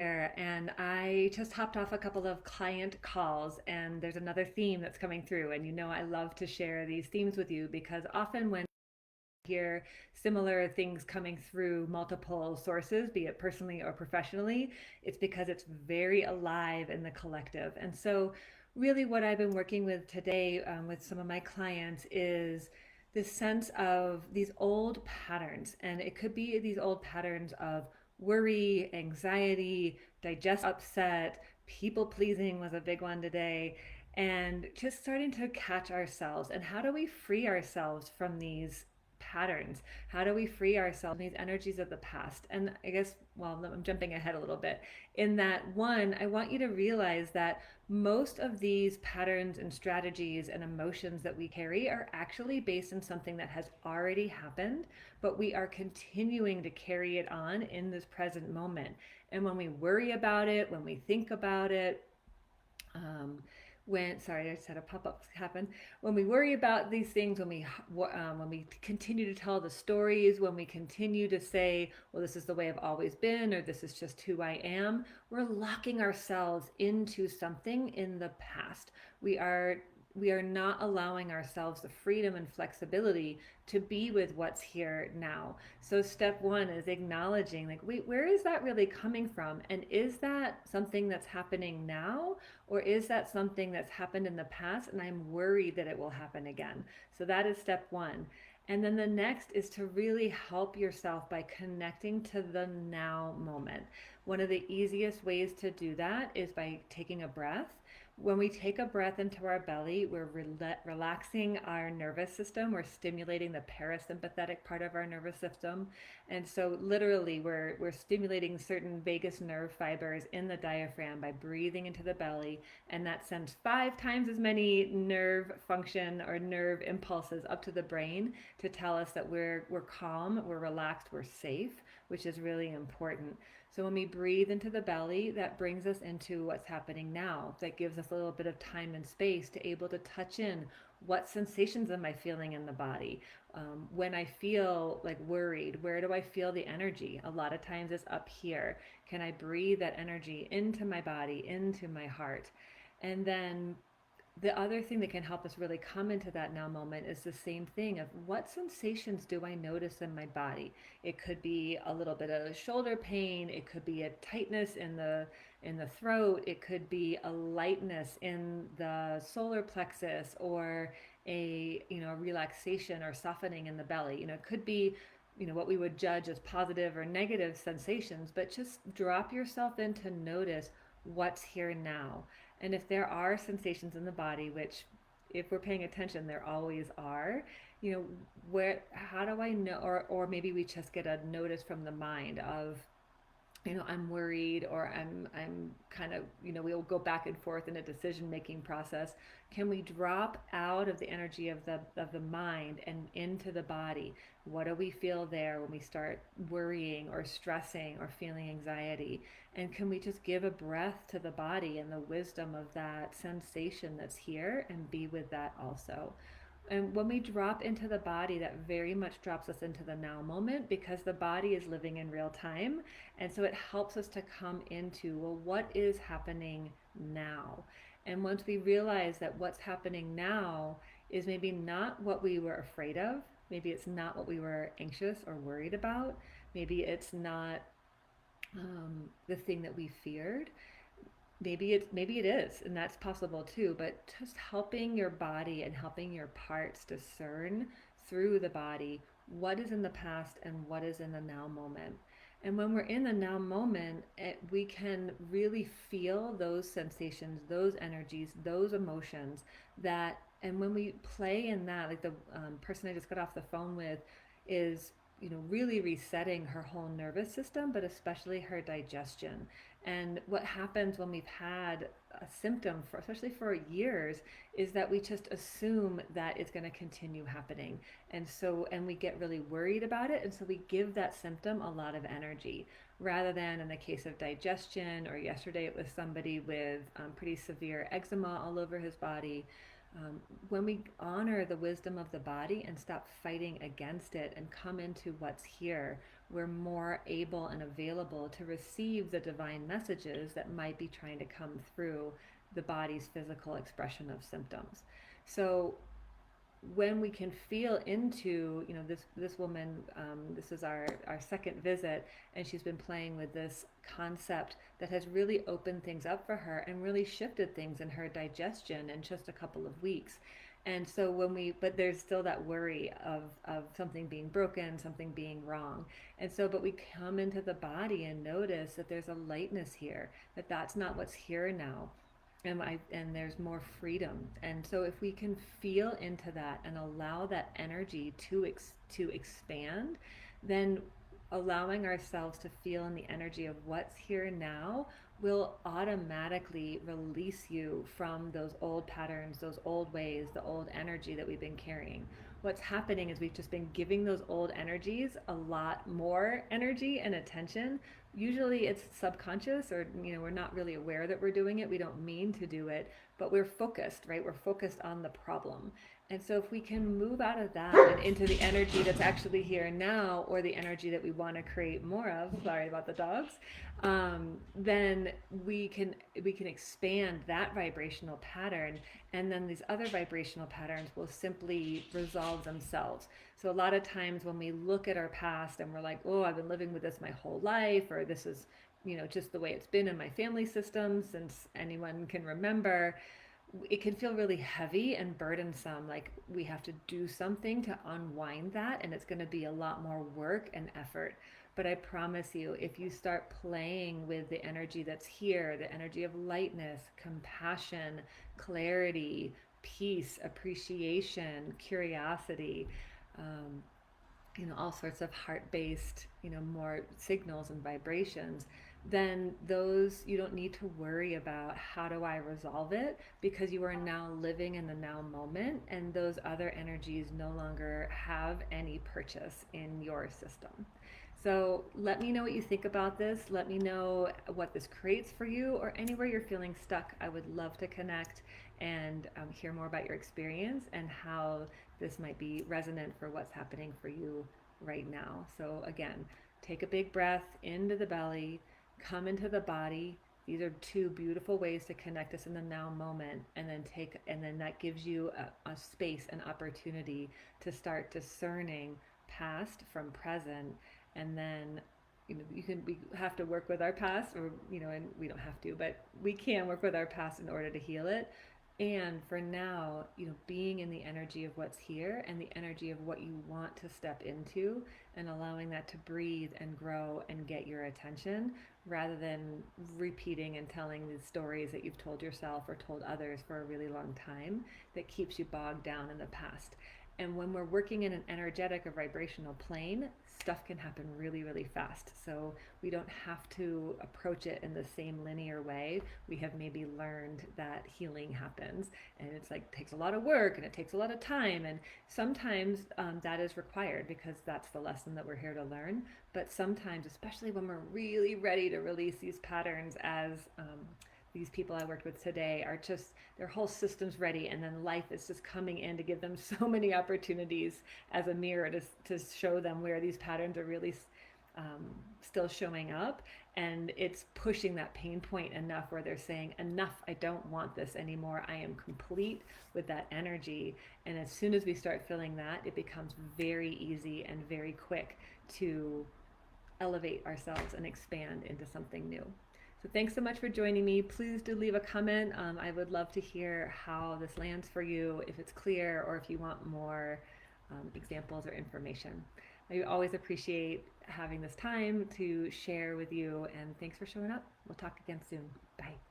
There, and I just hopped off a couple of client calls, and there's another theme that's coming through. And I love to share these themes with you because often when I hear similar things coming through multiple sources, be it personally or professionally, it's because it's very alive in the collective. And so, really, what I've been working with today with some of my clients is this sense of these old patterns. And it could be these old patterns of worry, anxiety, digest upset, people pleasing was a big one today. And just starting to catch ourselves. And how do we free ourselves from these patterns? How do we free ourselves from these energies of the past? And I guess, well, I'm jumping ahead a little bit. In that, one, I want you to realize that most of these patterns and strategies and emotions that we carry are actually based in something that has already happened, but we are continuing to carry it on in this present moment. And when we worry about it, when we think about it, um, when sorry, I just had a pop-up happen. When we worry about these things, when we continue to tell the stories, when we continue to say, well, this is the way I've always been, or this is just who I am, we're locking ourselves into something in the past. We are not allowing ourselves the freedom and flexibility to be with what's here now. So step one is acknowledging, like, wait, where is that really coming from? And is that something that's happening now? Or is that something that's happened in the past and I'm worried that it will happen again? So that is step one. And then the next is to really help yourself by connecting to the now moment. One of the easiest ways to do that is by taking a breath. When we take a breath into our belly, we're relaxing our nervous system. We're stimulating the parasympathetic part of our nervous system. And so, literally, we're stimulating certain vagus nerve fibers in the diaphragm by breathing into the belly. And that sends 5 times as many nerve function or nerve impulses up to the brain to tell us that we're calm, we're relaxed, we're safe, which is really important. So when we breathe into the belly, that brings us into what's happening now. That gives us a little bit of time and space to able to touch in what sensations am I feeling in the body. When I feel like worried, where do I feel the energy? A lot of times it's up here. Can I breathe that energy into my body, into my heart? And then the other thing that can help us really come into that now moment is the same thing of what sensations do I notice in my body. It could be a little bit of shoulder pain, it could be a tightness in the throat, it could be a lightness in the solar plexus, or a relaxation or softening in the belly. It could be what we would judge as positive or negative sensations, but just drop yourself in to notice what's here now. And if there are sensations in the body, which, if we're paying attention, there always are, you know, how do I know? Or maybe we just get a notice from the mind of, I'm worried, or I'm kind of, we'll go back and forth in a decision making process. Can we drop out of the energy of the mind and into the body? What do we feel there when we start worrying or stressing or feeling anxiety? And can we just give a breath to the body and the wisdom of that sensation that's here and be with that also? And when we drop into the body, that very much drops us into the now moment, because the body is living in real time. And so it helps us to come into, well, what is happening now? And once we realize that what's happening now is maybe not what we were afraid of, maybe it's not what we were anxious or worried about, maybe it's not the thing that we feared, maybe it is, and that's possible too. But just helping your body and helping your parts discern through the body what is in the past and what is in the now moment. And when we're in the now moment, we can really feel those sensations, those energies, those emotions. And when we play in that, like the person I just got off the phone with is, really resetting her whole nervous system, but especially her digestion. And what happens when we've had a symptom, for especially for years, is that we just assume that it's going to continue happening. And we get really worried about it, and so we give that symptom a lot of energy, rather than, in the case of digestion, or yesterday it was somebody with pretty severe eczema all over his body. When we honor the wisdom of the body and stop fighting against it and come into what's here, we're more able and available to receive the divine messages that might be trying to come through the body's physical expression of symptoms. So when we can feel into, this woman, this is our second visit, and she's been playing with this concept that has really opened things up for her and really shifted things in her digestion in just a couple of weeks. And so but there's still that worry of something being broken, something being wrong. And so, but we come into the body and notice that there's a lightness here, that that's not what's here now, and there's more freedom. And so if we can feel into that and allow that energy to expand, then allowing ourselves to feel in the energy of what's here now will automatically release you from those old patterns, those old ways, the old energy that we've been carrying. What's happening is we've just been giving those old energies a lot more energy and attention. Usually it's subconscious, or we're not really aware that we're doing it. We don't mean to do it, but we're focused, right? We're focused on the problem. And so if we can move out of that and into the energy that's actually here now, or the energy that we want to create more of, sorry about the dogs, then we can expand that vibrational pattern, and then these other vibrational patterns will simply resolve themselves. So a lot of times when we look at our past and we're like, oh, I've been living with this my whole life, or this is just the way it's been in my family system since anyone can remember, it can feel really heavy and burdensome, like we have to do something to unwind that, and it's going to be a lot more work and effort. But I promise you, if you start playing with the energy that's here, the energy of lightness, compassion, clarity, peace, appreciation, curiosity, um, all sorts of heart-based, more signals and vibrations, then those, you don't need to worry about how do I resolve it, because you are now living in the now moment, and those other energies no longer have any purchase in your system. So let me know what you think about this. Let me know what this creates for you, or anywhere you're feeling stuck. I would love to connect and hear more about your experience and how this might be resonant for what's happening for you right now. So again, take a big breath into the belly, come into the body. These are two beautiful ways to connect us in the now moment, and then that gives you a space, an opportunity to start discerning past from present. And then we have to work with our past, or and we don't have to, but we can work with our past in order to heal it. And for now, being in the energy of what's here and the energy of what you want to step into, and allowing that to breathe and grow and get your attention, rather than repeating and telling the stories that you've told yourself or told others for a really long time, that keeps you bogged down in the past. And when we're working in an energetic or vibrational plane, stuff can happen really, really fast. So we don't have to approach it in the same linear way. We have maybe learned that healing happens, and it's like, takes a lot of work and it takes a lot of time. And sometimes that is required, because that's the lesson that we're here to learn. But sometimes, especially when we're really ready to release these patterns, as these people I worked with today are just, their whole system's ready, and then life is just coming in to give them so many opportunities as a mirror to show them where these patterns are really still showing up. And it's pushing that pain point enough where they're saying, enough, I don't want this anymore, I am complete with that energy. And as soon as we start feeling that, it becomes very easy and very quick to elevate ourselves and expand into something new. So thanks so much for joining me. Please do leave a comment. I would love to hear how this lands for you, if it's clear, or if you want more examples or information. I always appreciate having this time to share with you, and thanks for showing up. We'll talk again soon. Bye.